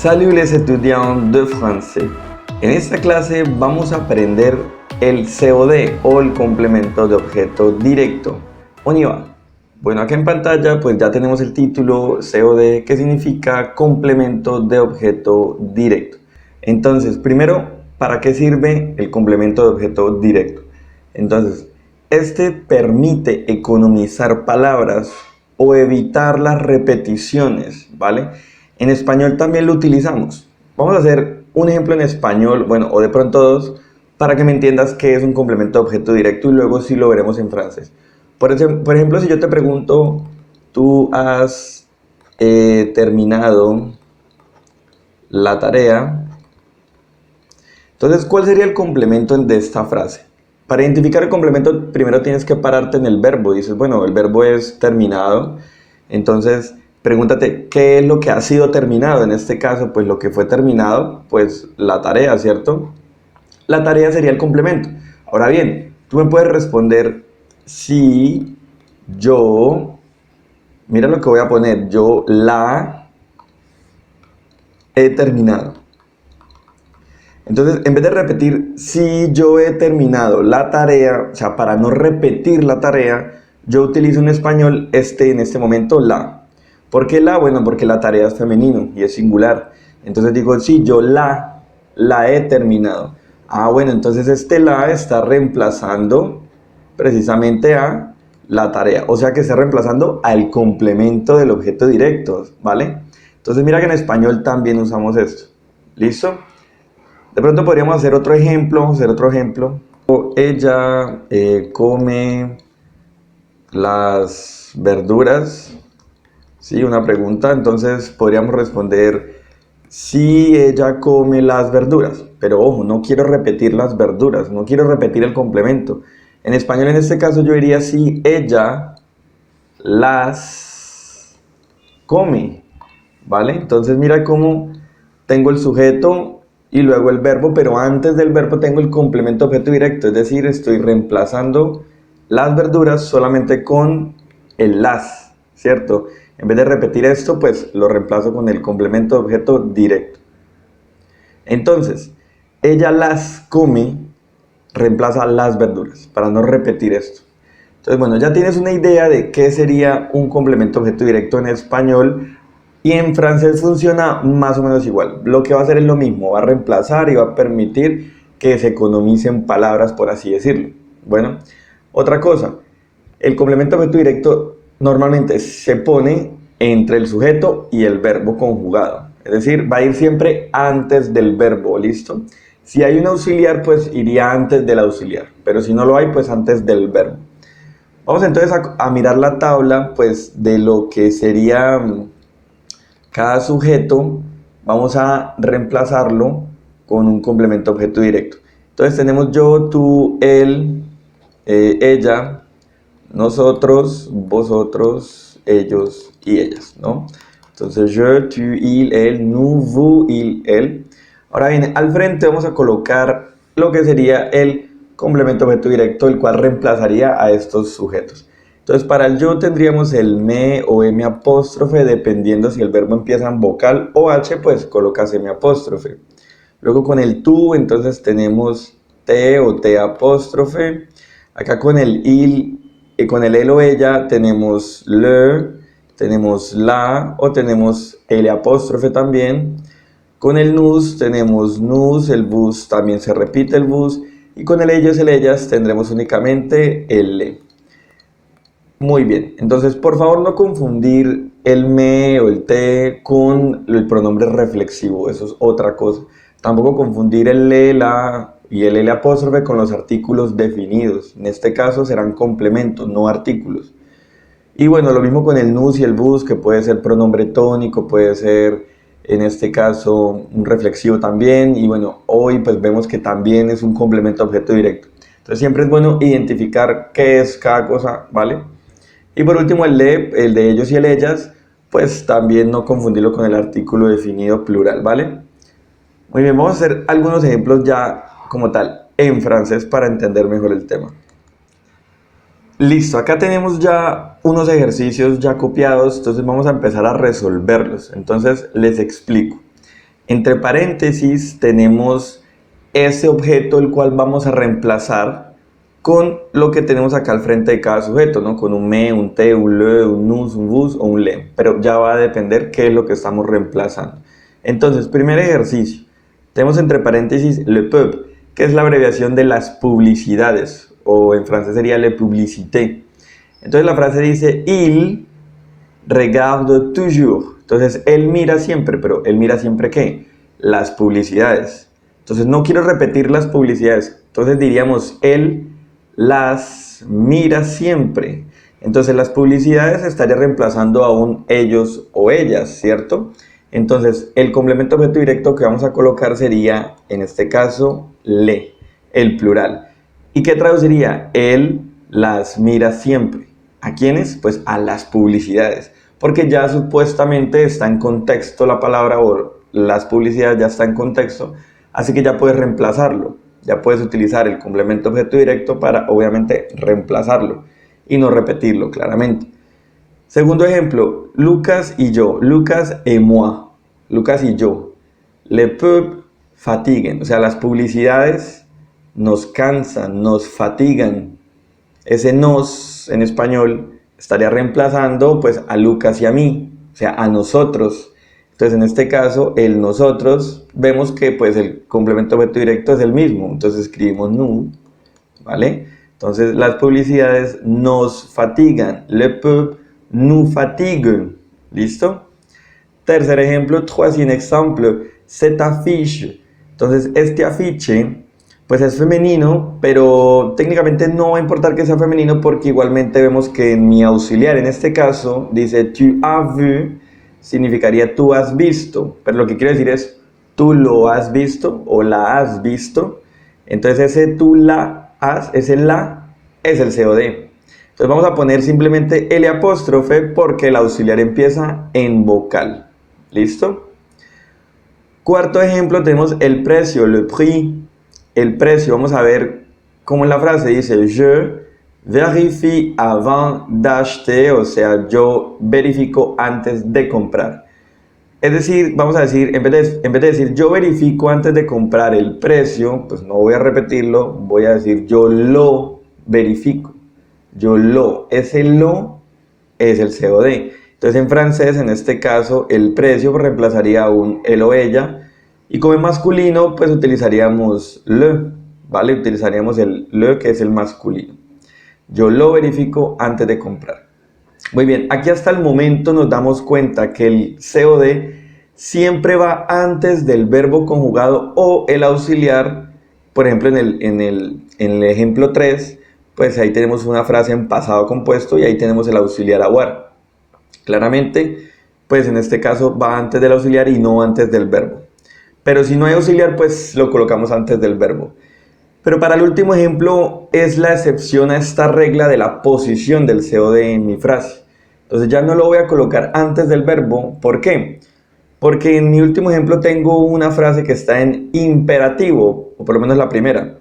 Salut les étudiants de français. En esta clase vamos a aprender el COD o el complemento de objeto directo. On y va. Bueno, acá en pantalla pues ya tenemos el título COD, que significa complemento de objeto directo. Entonces, primero, ¿para qué sirve el complemento de objeto directo? Entonces, este permite economizar palabras o evitar las repeticiones, ¿vale? En español también lo utilizamos. Vamos a hacer un ejemplo en español, bueno, o de pronto dos, para que me entiendas qué es un complemento de objeto directo y luego sí lo veremos en francés. Por ejemplo, si yo te pregunto, ¿tú has terminado la tarea? Entonces, ¿cuál sería el complemento de esta frase? Para identificar el complemento, primero tienes que pararte en el verbo. Dices, bueno, el verbo es terminado. Entonces, pregúntate, ¿qué es lo que ha sido terminado? En este caso, pues lo que fue terminado, pues la tarea, ¿cierto? La tarea sería el complemento. Ahora bien, tú me puedes responder si yo, mira lo que voy a poner, yo la he terminado. Entonces, en vez de repetir si yo he terminado la tarea, o sea, para no repetir la tarea, yo utilizo en español en este momento la. ¿Por qué la? Bueno, porque la tarea es femenino y es singular. Entonces digo, sí, yo la he terminado. Ah, bueno, entonces la está reemplazando precisamente a la tarea. O sea que está reemplazando al complemento del objeto directo, ¿vale? Entonces mira que en español también usamos esto. ¿Listo? De pronto podríamos hacer otro ejemplo, Ella come las verduras. Sí, una pregunta. Entonces podríamos responder si ella come las verduras. Pero ojo, no quiero repetir las verduras, no quiero repetir el complemento. En español, en este caso, yo diría si ella las come. ¿Vale? Entonces mira cómo tengo el sujeto y luego el verbo, pero antes del verbo tengo el complemento objeto directo, es decir, estoy reemplazando las verduras solamente con el las, ¿cierto? En vez de repetir esto, pues lo reemplazo con el complemento objeto directo. Entonces, ella las come, reemplaza las verduras, para no repetir esto. Entonces, bueno, ya tienes una idea de qué sería un complemento objeto directo en español. Y en francés funciona más o menos igual. Lo que va a hacer es lo mismo, va a reemplazar y va a permitir que se economicen palabras, por así decirlo. Bueno, otra cosa, el complemento objeto directo normalmente se pone entre el sujeto y el verbo conjugado. Es decir, va a ir siempre antes del verbo, ¿listo? Si hay un auxiliar, pues iría antes del auxiliar. Pero si no lo hay, pues antes del verbo. Vamos entonces a mirar la tabla, pues, de lo que sería cada sujeto. Vamos a reemplazarlo con un complemento objeto directo. Entonces tenemos yo, tú, él, ella, nosotros, vosotros, ellos y ellas, ¿no? Entonces je, tu, il, él, nous, vous, il, él. Ahora bien, al frente vamos a colocar lo que sería el complemento objeto directo, el cual reemplazaría a estos sujetos. Entonces, para el yo tendríamos el me o m apóstrofe, dependiendo si el verbo empieza en vocal o h, pues colocas m apóstrofe. Luego con el tú, entonces tenemos t o t apóstrofe. Acá con el il, con el él o ella tenemos le, tenemos la o tenemos l apóstrofe también. Con el nous tenemos nous, el bus también se repite el bus. Y con el ellos, el ellas tendremos únicamente el le. Muy bien, entonces por favor no confundir el me o el te con el pronombre reflexivo, eso es otra cosa. Tampoco confundir el le, la y el l apóstrofe con los artículos definidos. En este caso serán complementos, no artículos. Y bueno, lo mismo con el nous y el bus, que puede ser pronombre tónico, puede ser en este caso un reflexivo también. Y bueno, hoy pues vemos que también es un complemento objeto directo. Entonces siempre es bueno identificar qué es cada cosa, ¿vale? Y por último el de ellos y el ellas, pues también no confundirlo con el artículo definido plural, ¿vale? Muy bien, vamos a hacer algunos ejemplos ya como tal en francés para entender mejor el tema. Listo, acá tenemos ya unos ejercicios ya copiados, entonces vamos a empezar a resolverlos. Entonces les explico. Entre paréntesis tenemos ese objeto el cual vamos a reemplazar con lo que tenemos acá al frente de cada sujeto, ¿no? Con un me, un te, un le, un nous, un vous o un le. Pero ya va a depender qué es lo que estamos reemplazando. Entonces, primer ejercicio. Tenemos entre paréntesis le pub, que es la abreviación de las publicidades, o en francés sería le publicité. Entonces la frase dice, il regarde toujours. Entonces él mira siempre, pero él mira siempre ¿qué? Las publicidades. Entonces no quiero repetir las publicidades. Entonces diríamos, él las mira siempre. Entonces las publicidades estaría reemplazando a un ellos o ellas, ¿cierto? Entonces el complemento objeto directo que vamos a colocar sería, en este caso, le, el plural. ¿Y qué traduciría? Él las mira siempre. ¿A quiénes? Pues a las publicidades. Porque ya supuestamente está en contexto la palabra o las publicidades ya está en contexto. Así que ya puedes reemplazarlo. Ya puedes utilizar el complemento objeto directo para obviamente reemplazarlo y no repetirlo claramente. Segundo ejemplo, Lucas y yo. Lucas et moi. Lucas y yo. Le pub fatiguen. O sea, las publicidades nos cansan, nos fatigan. Ese nos en español estaría reemplazando pues a Lucas y a mí, o sea, a nosotros. Entonces en este caso el nosotros vemos que pues el complemento objeto directo es el mismo, entonces escribimos nous, ¿vale? Entonces las publicidades nos fatigan, le pub nous fatigue, ¿listo? Tercer ejemplo, troisième exemple, cette affiche. Entonces este afiche pues es femenino, pero técnicamente no va a importar que sea femenino porque igualmente vemos que en mi auxiliar, en este caso, dice tu as vu, significaría tú has visto, pero lo que quiero decir es tú lo has visto o la has visto. Entonces ese tú la has, ese la, es el COD. Entonces vamos a poner simplemente L apóstrofe porque el auxiliar empieza en vocal. ¿Listo? Cuarto ejemplo tenemos el precio, le prix. El precio, vamos a ver cómo en la frase dice je vérifie avant d'acheter, o sea, yo verifico antes de comprar. Es decir, vamos a decir, en vez de decir yo verifico antes de comprar el precio, pues no voy a repetirlo, voy a decir yo lo verifico. Yo lo, ese lo es el COD. Entonces en francés, en este caso, el precio reemplazaría a un él o ella. Y como en masculino, pues utilizaríamos le, ¿vale? Utilizaríamos el le, que es el masculino. Yo lo verifico antes de comprar. Muy bien, aquí hasta el momento nos damos cuenta que el COD siempre va antes del verbo conjugado o el auxiliar. Por ejemplo, en el ejemplo 3, pues ahí tenemos una frase en pasado compuesto y ahí tenemos el auxiliar avoir. Claramente, pues en este caso va antes del auxiliar y no antes del verbo. Pero si no hay auxiliar, pues lo colocamos antes del verbo. Pero para el último ejemplo es la excepción a esta regla de la posición del COD en mi frase. Entonces ya no lo voy a colocar antes del verbo. ¿Por qué? Porque en mi último ejemplo tengo una frase que está en imperativo, o por lo menos la primera.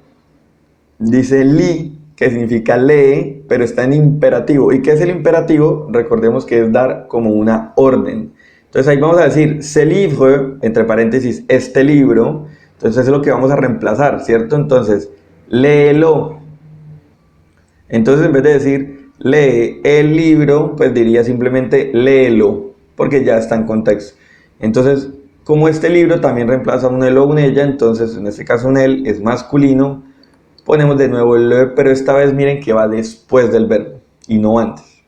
Dice li, que significa lee, pero está en imperativo. ¿Y qué es el imperativo? Recordemos que es dar como una orden. Entonces ahí vamos a decir, ce livre, entre paréntesis, este libro. Entonces es lo que vamos a reemplazar, ¿cierto? Entonces, léelo. Entonces en vez de decir, lee el libro, pues diría simplemente, léelo, porque ya está en contexto. Entonces, como este libro también reemplaza un él o un ella, entonces en este caso un él es masculino, ponemos de nuevo el le, pero esta vez miren que va después del verbo y no antes.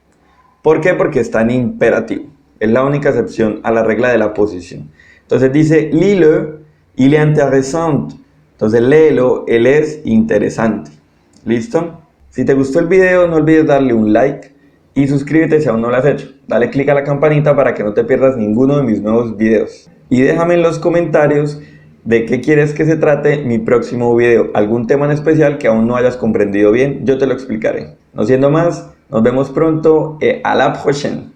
¿Por qué? Porque está en imperativo. Es la única excepción a la regla de la posición. Entonces dice, lis-le, il est intéressant. Entonces léelo, él es interesante. ¿Listo? Si te gustó el video, no olvides darle un like y suscríbete si aún no lo has hecho. Dale click a la campanita para que no te pierdas ninguno de mis nuevos videos. Y déjame en los comentarios de qué quieres que se trate mi próximo video. Algún tema en especial que aún no hayas comprendido bien, yo te lo explicaré. No siendo más, nos vemos pronto y a la próxima.